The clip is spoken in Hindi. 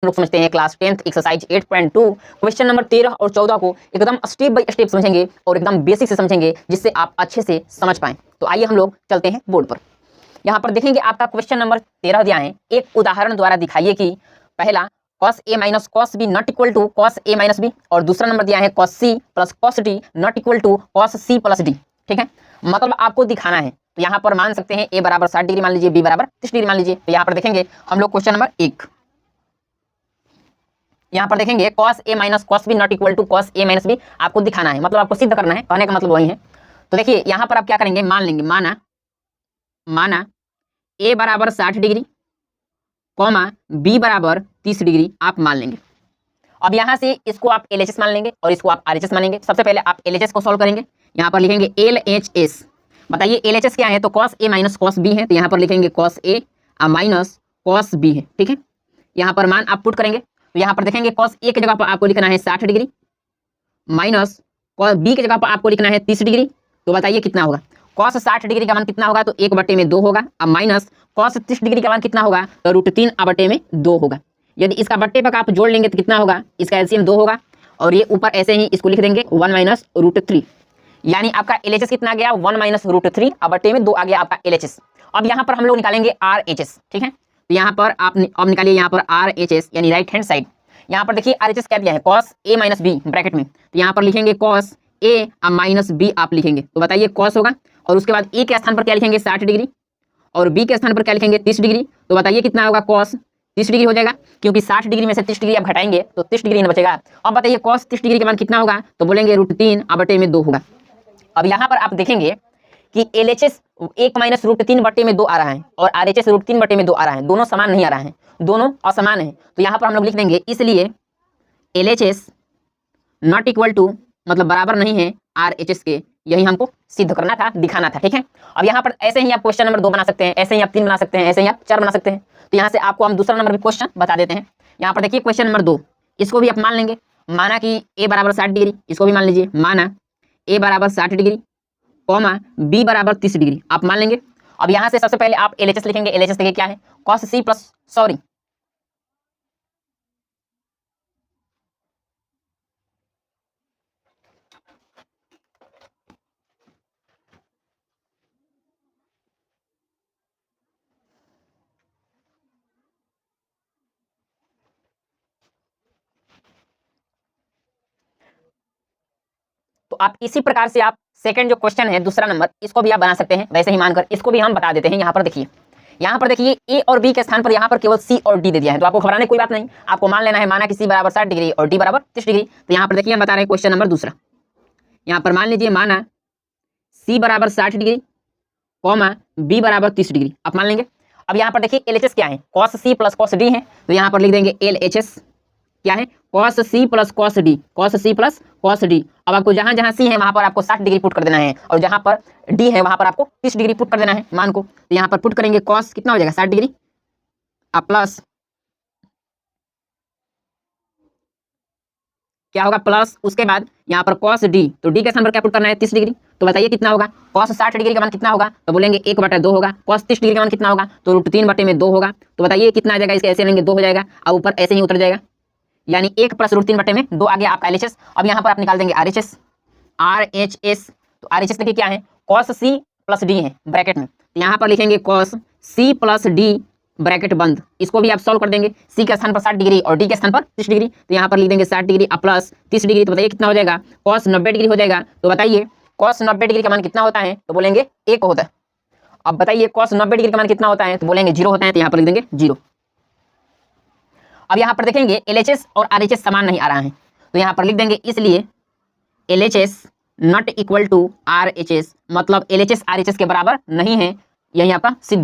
लोग समझते हैं class 10th exercise 8.2 question number 13 और 14 को एकदम स्टेप बाय स्टेप समझेंगे और एकदम बेसिक से समझेंगे, जिससे आप अच्छे से समझ पाएं। तो आइए हम लोग चलते हैं बोर्ड पर। यहाँ पर देखेंगे आपका क्वेश्चन नंबर 13 दिया है। एक उदाहरण द्वारा दिखाइए कि पहला cos a minus cos b not equal to cos a minus b, और दूसरा नंबर दिया है cos c plus cos d not equal to cos c plus d। ठीक है, मतलब आपको दिखाना है। तो यहाँ पर मान सकते हैं a बराबर 60 डिग्री मान लीजिए, b बराबर 30 डिग्री मान लीजिए। तो यहाँ पर देखेंगे हम लोग क्वेश्चन नंबर 1, यहाँ पर देखेंगे cos a minus cos b not equal to cos a minus b आपको दिखाना है, मतलब आपको सिद्ध करना है, कहने का मतलब वही है। तो देखिए यहाँ पर आप क्या करेंगे, मान लेंगे, माना a बराबर 60 डिग्री कॉमा b बराबर 30 डिग्री आप मान लेंगे। अब यहाँ से इसको आप LHS मान लेंगे और इसको आप RHS मानेंगे। सबसे पहले आप LHS को सॉल्व करेंगे, यहाँ पर लिखेंगे LHS। बताइए LHS क्या है, तो cos a minus cos b है, तो यहाँ पर लिखेंगे cos a minus cos b है। ठीक है, यहाँ पर मान आप पुट करेंगे, तो यहाँ पर देखेंगे cos a की जगह पर आपको लिखना है 60 डिग्री माइनस cos b की जगह पर आपको लिखना है 30 डिग्री। तो बताइए कितना होगा, cos 60 डिग्री का मान कितना होगा, तो 1/2 होगा। अब माइनस cos 30 डिग्री का मान कितना होगा, तो √3/2 होगा। यदि इसका बट्टे पर आप जोड़ लेंगे तो कितना होगा, इसका एलसीएम 2 होगा, और ये ऊपर ऐसे ही इसको लिख देंगे 1 माइनस √3, यानी आपका LHS कितना आ गया, 1 माइनस √3/2 आ गया आपका LHS। अब यहाँ पर हम लोग निकालेंगे RHS। ठीक है, तो यहाँ पर आप अब निकालिए यहाँ पर RHS यानी राइट हैंड साइड। यहाँ पर देखिए RHS क्या दिया है, cos a minus b bracket में, तो यहाँ पर लिखेंगे cos a माइनस b आप लिखेंगे। तो बताइए cos होगा, और उसके बाद a के स्थान पर क्या लिखेंगे 60 डिग्री, और b के स्थान पर क्या लिखेंगे 30 डिग्री। तो बताइए कितना होगा, cos 30 डिग्री हो जाएगा, क्योंकि 60 डिग्री में से 30 डिग्री आप घटाएंगे तो 30 डिग्री न बचेगा। अब बताइए cos 30 डिग्री के मान कितना होगा, तो बोलेंगे √3/2 होगा। अब यहाँ पर आप देखेंगे कि LHS 1 माइनस √3/2 आ रहा है और RHS √3/2 आ रहा है, दोनों समान नहीं आ रहा है, दोनों असमान है। तो यहाँ पर हम लोग लिख देंगे इसलिए LHS नॉट इक्वल टू, मतलब बराबर नहीं है RHS के। यही हमको सिद्ध करना था, दिखाना था। ठीक है, अब यहाँ पर ऐसे ही आप क्वेश्चन नंबर 2 बना सकते हैं, ऐसे ही आप 3 बना सकते हैं, ऐसे ही आप 4 बना सकते हैं। तो यहाँ से आपको हम दूसरा नंबर भी क्वेश्चन बता देते हैं। यहाँ पर देखिए क्वेश्चन नंबर 2, इसको भी आप मान लेंगे, माना कि a बराबर 60 डिग्री, इसको भी मान लीजिए, माना a बराबर 60 डिग्री कॉमा b बराबर 30 डिग्री आप मान लेंगे। अब यहाँ से सबसे पहले आप LHS लिखेंगे। LHS देखिए क्या है, cos c प्लस सॉरी तो आप इसी प्रकार से आप सेकंड जो क्वेश्चन है दूसरा नंबर, इसको भी आप बना सकते हैं वैसे ही मानकर, इसको भी हम बता देते हैं। यहाँ पर देखिए, यहाँ पर देखिए a और b के स्थान पर यहाँ पर केवल c और d दे दिया है, तो आपको घबराने कोई बात नहीं, आपको मान लेना है, माना कि c बराबर 60 डिग्री और d बराबर 30 डिग्री। तो यहाँ पर देखिए हम बता रहे हैं क्वेश्चन नंबर दूसरा, यहाँ पर मान लीजिए, माना c बराबर 60 डिग्री कॉमा b बराबर 30 डिग्री आप मान लेंगे। अब यहाँ पर देखिए LHS क्या है, cos c plus cos d है, तो यहाँ पर लिख देंगे LHS क्या है, cos c plus cos d, cos c plus cos d। अब आपको जहां जहां c है वहां पर आपको 60 डिग्री पुट कर देना है, और जहां पर d है वहां पर आपको 30 डिग्री पुट कर देना है मान को। तो यहाँ पर पुट करेंगे cos कितना हो जाएगा 60 डिग्री अब प्लस क्या होगा, प्लस उसके बाद यहाँ पर cos d, तो d के स्थान पर क्या पुट करना है 30 डिग्री। तो बताइए कितना होगा, cos 60 डिग्री का मान कितना होगा, तो बोलेंगे 1/2 होगा। cos 30 डिग्री का मान कितना होगा, तो √3/2 होगा। तो बताइए कितना आ जाएगा, इसके ऐसे लेंगे 2 हो जाएगा, और ऊपर ऐसे ही उतर जाएगा, यानी 1 प्लस √3/2 आ गया आपका LHS। अब यहाँ पर आप निकाल देंगे RHS। तो RHS देखिए क्या है, cos c प्लस d है ब्रैकेट में, तो यहाँ पर लिखेंगे cos c plus d bracket बंद। इसको भी आप सॉल्व कर देंगे, c के स्थान पर 60 डिग्री और d के स्थान पर 30 डिग्री, तो यहाँ पर लिख देंगे 60 डिग्री प्लस 30 डिग्री। तो बताइए कितना हो जाएगा, cos 90 डिग्री हो जाएगा। तो बताइए cos 90 डिग्री का मान कितना होता है, तो बोलेंगे 1 होता है। अब बताइए cos 90 डिग्री का मान कितना होता है, तो बोलेंगे 0 होता है, तो यहाँ पर लिख देंगे 0। अब यहाँ पर देखेंगे LHS और RHS समान नहीं आ रहा है, तो यहाँ पर लिख देंगे इसलिए LHS not equal to RHS, मतलब LHS RHS के बराबर नहीं है, यही आपका सिद्ध होगा।